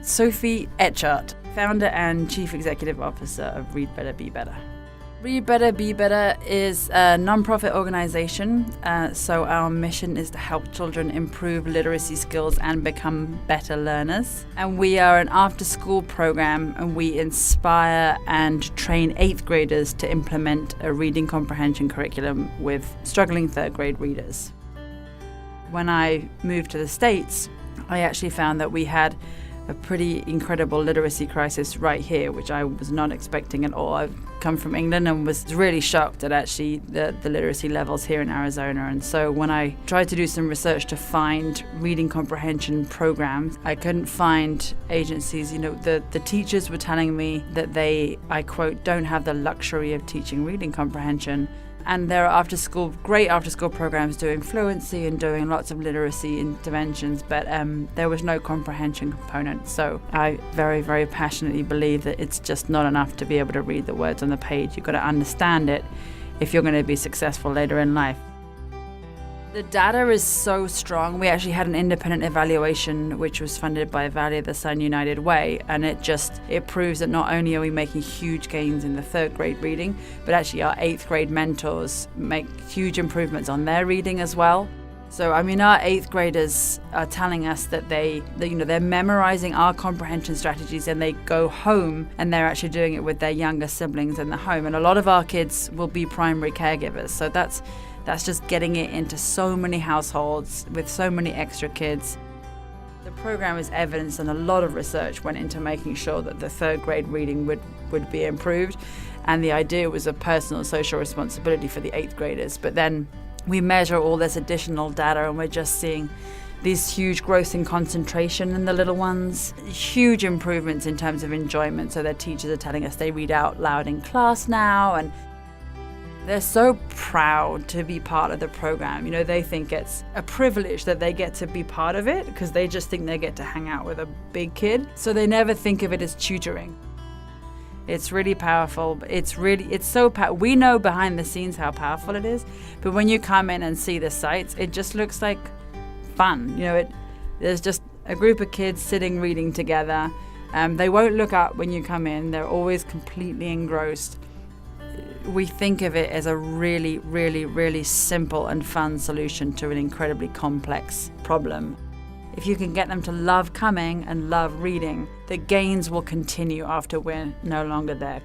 Sophie Etchart, founder and chief executive officer of Read Better, Be Better. Read Better, Be Better is a non-profit organization, so our mission is to help children improve literacy skills and become better learners. And we are an after-school program, and we inspire and train 8th graders to implement a reading comprehension curriculum with struggling 3rd grade readers. When I moved to the States, I actually found that we had a pretty incredible literacy crisis right here, which I was not expecting at all. I've come from England and was really shocked at actually the literacy levels here in Arizona. And so when I tried to do some research to find reading comprehension programs, I couldn't find agencies. The teachers were telling me that they, I quote, don't have the luxury of teaching reading comprehension. And there are great after-school programs doing fluency and doing lots of literacy interventions, but there was no comprehension component. So I very, very passionately believe that it's just not enough to be able to read the words on the page. You've got to understand it if you're going to be successful later in life. The data is so strong. We actually had an independent evaluation which was funded by Valley of the Sun United Way, and it proves that not only are we making huge gains in the 3rd grade reading, but actually our 8th grade mentors make huge improvements on their reading as well. So our 8th graders are telling us that they're memorizing our comprehension strategies, and they go home and they're actually doing it with their younger siblings in the home. And a lot of our kids will be primary caregivers, so that's just getting it into so many households with so many extra kids. The program is evidence, and a lot of research went into making sure that the 3rd grade reading would be improved. And the idea was a personal social responsibility for the 8th graders. But then we measure all this additional data, and we're just seeing these huge growth in concentration in the little ones, huge improvements in terms of enjoyment. So their teachers are telling us they read out loud in class now, and they're so proud to be part of the program. They think it's a privilege that they get to be part of it, because they just think they get to hang out with a big kid. So they never think of it as tutoring. It's really powerful. We know behind the scenes how powerful it is, but when you come in and see the sites, it just looks like fun. There's just a group of kids sitting reading together. They won't look up when you come in. They're always completely engrossed. We think of it as a really, really, really simple and fun solution to an incredibly complex problem. If you can get them to love coming and love reading, the gains will continue after we're no longer there.